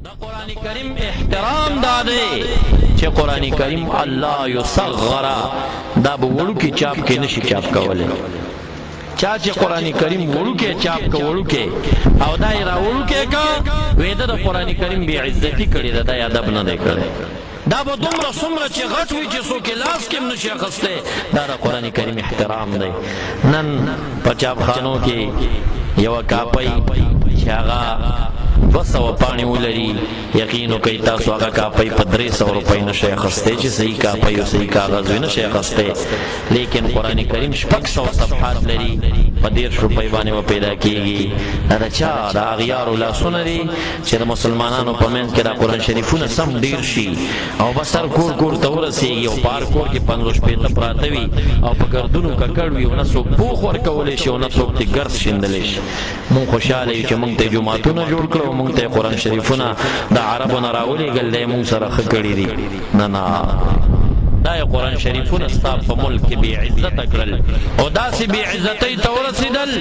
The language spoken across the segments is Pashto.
دا قرآن کریم احترام دادے چه قرآن کریم اللہ یصغرا دا بوڑو کی چاپ کے نشی چاپ کولے چاچے قرآن کریم وڑو کے چاپ کا وڑو کے او دای را وڑو کے کا ویدہ دا قرآن کریم بی عزتی کری دا یا دب نہ دے کرے دا با دمرا سمرا چه غٹ وی چه سو کے لاس کم نشی خستے دا قرآن کریم احترام دے نن پچاپ خانوں کی یو کاپی چاگا 200 پانی ولري یقینو کوي تاسو هغه کاپي په 300 روپۍ نشي خسته چې صحیح کاپي او صحیح کاغذ نشي خسته لیکن قران کریم 600 صفحات لري په 150 روپۍ باندې و پیدا کیږي دا چا دا اغیار ولا سنري چې د مسلمانانو په منځ کې دا قران شریفونه سم ډیر شي او بسر کور کور ته ورسیږي او پار کور کې 15 پیته پراته وي او په ګردونو ککړ وي او نه څوک بوخ ورکول شي او نه څوک تی ګرد شیندل شي مون خوشاله یو چې مونږ ته جمعهونه جوړ کړو مونږ ته قرآن شریفونه د عربو نه راولي ګل مونږ سره ښه کړي دي نه دا قرآن شریفونه ستا په ملک کې بې عزته کړل او داسې بې عزتۍ ته ورسېدل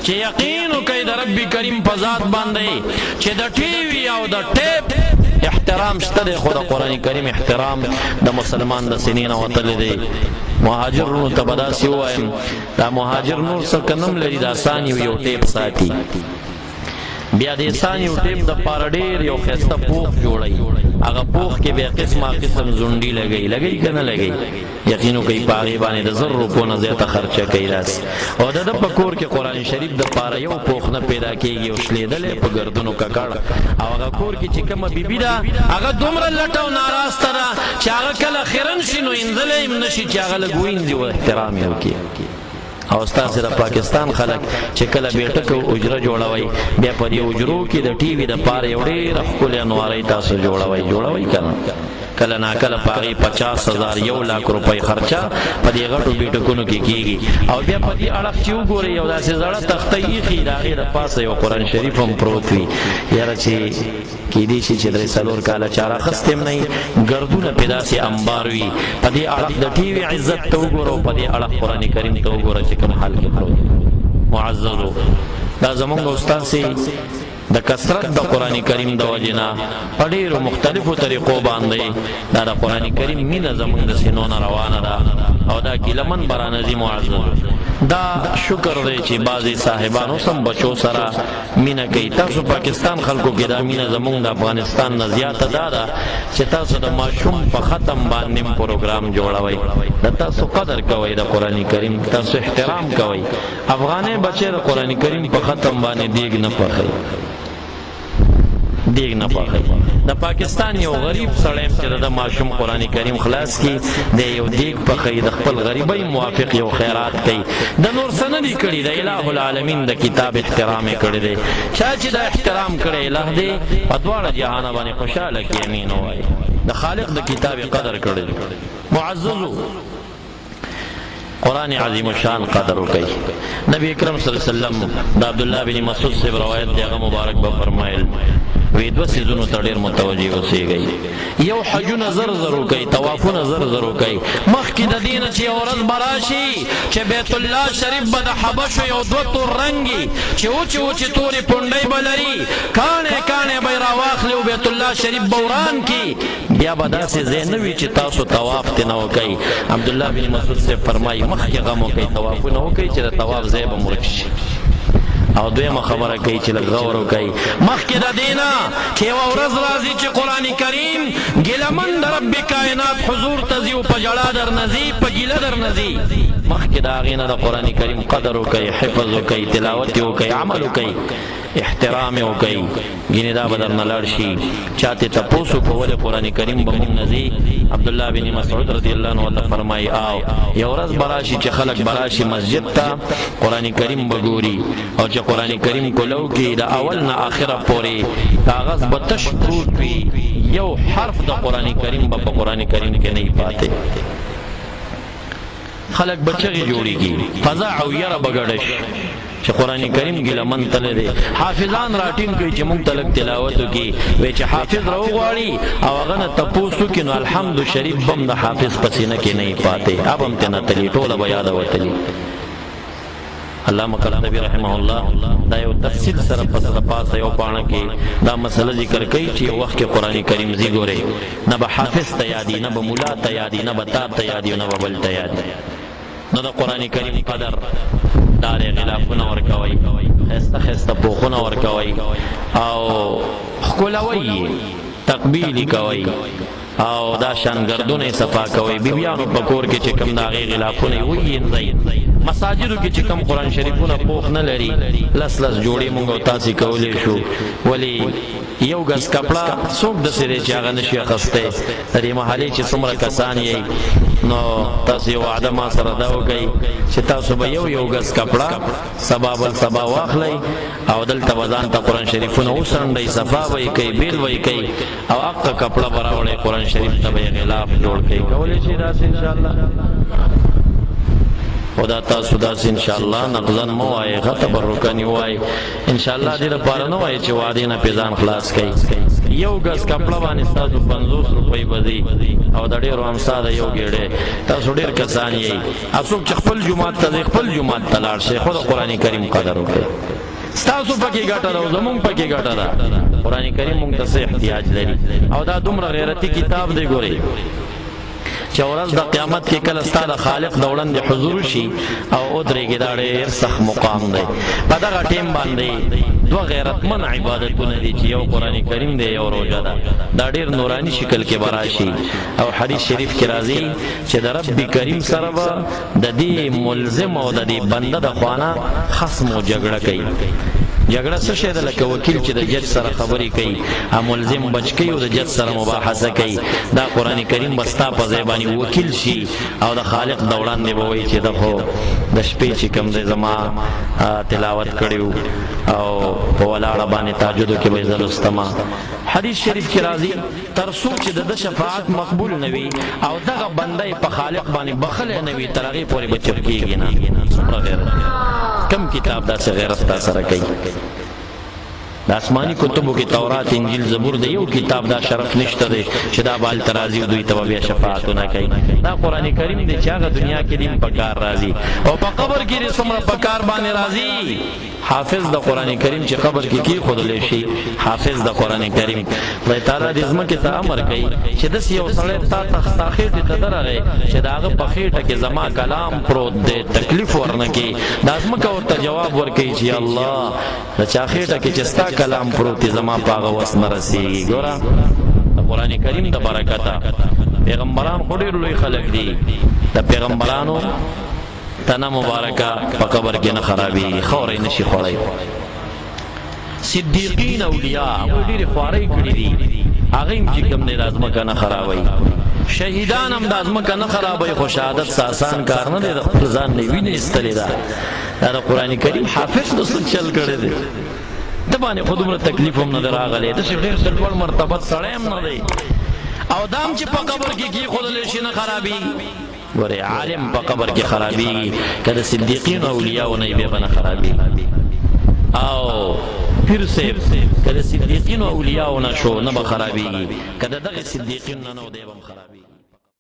چې یقین وکړئ د رب کریم په ذات باندې چې د ټي وي او د ټیپ احترام شته دی خو د قرآن کریم احترام د مسلمان د سینې نه وتلی دی مهاجرونو ته به داسې ووایم دا مهاجر نور څه که نم لري دا ثاني یو ټیپ ساتي بیا د ثاني یو ټیپ د پاره ډېر یو ښایسته پوخ جوړوي هغه پوخ کې بیا قسمه قسم زونډي لګوي که نه لګوي یقین وکړئ په هغې باندې د 1000 روپو نه زیاته خرچه کوي داسې او د ده په کور کې قرآن شریف د پاره یو پوخ نه پیدا کېږي او شلېدلی په ګردونو ککړ او هغه کور کې چې کومه بیبي ده هغه دومره لټه او ناراسته ده چې هغه کله خیرن شي نو انځلی هم نه شي چې هغه لږ وینځي او احترام یې وکړي او ستاسې د پاکستان خلک چې کله بیټک او اجره جوړوئ بیا په دې اجرو کې د ټي وي د پاره یو ډېره ښکلې انوارۍ تاسو جوړوئ که نه کله ناکله په هغې 50,000 1 لاک روپۍ خرچه په دې غټو بیټکونو کې کېږي او بیا په دې اړخ چې وګورئ یو داسې زړه تخته ایښي د هغې د پاسه یو قرآن شریف هم پروت وي یاره چې کېدای شي چې 3-4 کاله چا راخستی هم نه وي ګردونه پرې داسې انبار وي په دې اړخ د ټي وي عزت ته وګوره او په دې اړخ قرآن کریم ته وګوره چې کوم حال کې پروت معززو دا زمونږ استاسې د کثرت د قرآن کریم د وجې نه په ډېرو مختلفو طریقو باندې دا د قرآن کریم مینه زمونږ د سینو نه روانه ده او دا ګیلمن به رانځي معززو دا شکر دی چې بعضې صاحبانو سم بچو سره مینه کوي تاسو پاکستان خلکو کې دا مینه زمونږ د افغانستان نه زیاته دا ده چې تاسو د ماشوم په ختم باندې پروګرام جوړوئ د تاسو قدر کوئ د قرآن کریم تاسو احترام کوئ افغانې بچې د قرآن کریم په ختم باندې دیګ نه پخوي دیگ نه پخوي د پاکستان یو غریب سړی چې د ماشوم قرآن کریم خلاص کی د یو دیگ پخوي د خپل غریبۍ موافق یو خیرات کوي د نور څه نه دي کړي د الہ العالمین د کتاب احترام یې کړی دی چا چې دا احترام کړی الہ دی په دواړه جهانه باندې خوشحاله کړي امین ووایي د خالق د کتاب قدر کړی دی معززو قرآن عظیم الشان قدر وکړي نبی اکرم صلی الله علیه وسلم د عبدالله بن مسعود سے روایت دی هغه مبارک به فرمایل وی 2 سيزونو ته ډېر متوجه اوسېږئ یو حجونه زر زر وکئ طوافونه زر زر وکئ مخکې د دې نه چې یو ورځ به راشي چې بیت الله شریف به د حبشو یو 2 تور رنګي چې اوچې اوچې تورې پونډۍ به لري کاڼې کاڼې به یې راواخلي او بیت الله شریف به وران کي بیا به داسې ځای نه وي چې تاسو طواف ترې نه وکئ عبدالله بن مسعود صاحب فرمایي مخکې غم وکئ طوافونه وکئ چې د طواف ځای به مرک شي او دویمه خبره کوي چې لږ غور وکئ مخکې د دې نه چې یوه ورځ راځي چې قرآن کریم ګیلمن د رب کائنات حضور ته ځي او په ژړا درنه ځي په ګیله درنه ځي مخکې د هغې نه د قرآن کریم قدر وکئ حفظ وکئ تلاوت یې وکئ عمل وکئ احترام یې وکئ ګینې دا به درنه لاړ شي چا ترې تپوس وکړو ولې قرآن کریم به مونږ نه ځي عبدالله بن مسعود رضی الله عنه ته فرمایي او یو ورځ به راشي چې خلک به راشي مسجد ته قرآن کریم به ګوري او چې قرآن کریم کولو کې د اول نه آخره پورې کاغذ به تش پروت وي یو حرف د قرآن کریم به په قرآن کریم کې نه پاتې خلک به چغې جوړېږي فضا او یره به ګډه شي چې قرآن کریم ګیلمن تللی دی حافظان راټینګ کوي چې موږ ته لږ تلاوت وکړي وایي چې حافظ راوغواړي او هغه نه تپوس وکړي نو الحمد شریف بم د حافظ په سینه کې نه پاتې اب هم ترې نه تلي ټوله به یاده وتلي علامہ قرطبی رحمہ اللہ دا یو تفصیل سره پس د پاسه یو پاڼه کې دا مسله ذکر کوي چې یو وخت کې قرآن کریم زی ګوري نه به حافظ ته یادي نه به مولا ته یادي نه به تا ته یادي نه به بل ته یادي نو د قرآن کریم قدر دارې غلافونه ورکوي خسته خسته پوخونه ورکوي او ښکلوي تقبیل کوي او دا شانګردونه صفا کوي بیبیانو په کور کې چې کم دا غي غلافونه وي مساجدو کې چې کم قرآن شریفونه پوخ نه لري لس لس جوړې مونږ تاسې کولی شو ولی یو ګز کپړه څوک داسې دی چې هغه نشي اخیستی د دې محلې چې څومره کسان یې نو تاسو یو وعده ما سره دا وکئ چې تاسو به یو ګز کپړه سبا بل سبا واخلئ او دلته به ځان ته قرآن شریفونه وڅنډئ صفا به یې کوئ بیل به یې کوئ او هغه کپړه به راوړئ قرآن شریف ته به یې غلاف جوړ کوئ کولی شئ داسې انشاءالله خدا تاسو داسې انشاءالله نقضن مو وایي ښه تبرکن وایي انشاءالله دې لپاره نه وایي چې وعدې نه پې ځان خلاص کوي یو ګز کپړه باندې ستاسو 50 روپۍ به ځي او د ډېرو امسا د یو ګېډې تاسو ډېر کسان یئ څوک چې خپل جومات ته ځي خپل جومات ته لاړ شئ خو د قرآن کریم قدر وکړئ ستاسو پکې ګټه ده او زمونږ پکې ګټه ده قرآن کریم مونږ ته څه احتیاج لري او دا دومره غیرتي کتاب دی ګورئ چې ورځ د قیامت کې کله ستا د خالق د وړاندې حضور شي او ودرېږي دا ډېر سخت مقام دی په دغه ټیم باندې دوه غیرتمن عبادتونه دي چې یو قرآن کریم دی یو روژه ده دا ډېر نوراني شکل کې به راشي او حدیث شریف کې راځي چې د رب کریم سره به د دې ملزم او د دې بنده د خوانه خصم او جګړه کوي جګړه څه شی ده لکه وکیل چې د جج سره خبرې کوي او ملزم بچ کوي او د جج سره مباحثه کوي دا قرآن کریم به ستا په ځای باندې وکیل شي او د خالق د وړاندې به وایي چې ده خو د شپې چې کوم دی زما تلاوت کړی او په ولاړه باندې تهجدو کې به یې زه لوستمه حدیث شریف کې راځي تر څو چې د ده شفاعت مقبول نه وي او دغه بنده یې په خالق باندې بخلی نه وي تر هغې پورې به چپ کېږي نه څومره غیرت کم کتاب داسې غیرت تا سره کوي د آسماني کتبو کې تورات انجیل زبور د یو کتاب دا شرف نشته دی چې دا بال ترازی دوی ته بیا شفاعتونه کوي دا قرآن کریم دی چې هغه دنیا کې دین په کار راځي او په قبر کې دې څومره په کار باندې راځي حافظ د قرآن کریم چې قبر کې کېښودلی شي حافظ د قرآن کریم خدای تعالی دې ځمکې ته امر کوي چې داسې یو سړی تا ستا خېټې ته درغی چې د هغه په خېټه کې زما کلام پروت دی تکلیف ورنه کړي دا ځمکه ورته جواب ورکوي چې الله د چا خېټه کې چې ستا کلام پروت دی زما په هغه وس نه رسېږي ګوره د قرآن کریم د برکته پیغمبران خو ډېر لوی خلک دي د پیغمبرانو تنه مبارکه په قبر کې نه خرابېږي خاوره یې نشي خوړی صدیقین اولیاء هغوی ډېرې خوارۍ کړي دي هغه هم چې کوم دی دا ځمکه نه خرابوي شهیدان هم دا ځمکه نه خرابوي خو شهادت څه آسان کار نه دی د خپل ځان نه وینې ایستلې ده دا د قرآن کریم حافظ نو څه چل کړی دی د باندې خو دومره تکلیف هم نه دی راغلی داسې ډېر لوړ مرتبت سړی هم نه دی او دا هم چې په قبر کې کېښودلی شي نه خرابېږي ګورې عالم په قبر کې خرابېږي که د صدیقینو اولیاو نه یې بیا به نه خرابېږي او پیر صاحب که د صدیقینو اولیاو نه شو نه به خرابېږي که د دغې صدیقینو نه نو دی به هم خرابېږي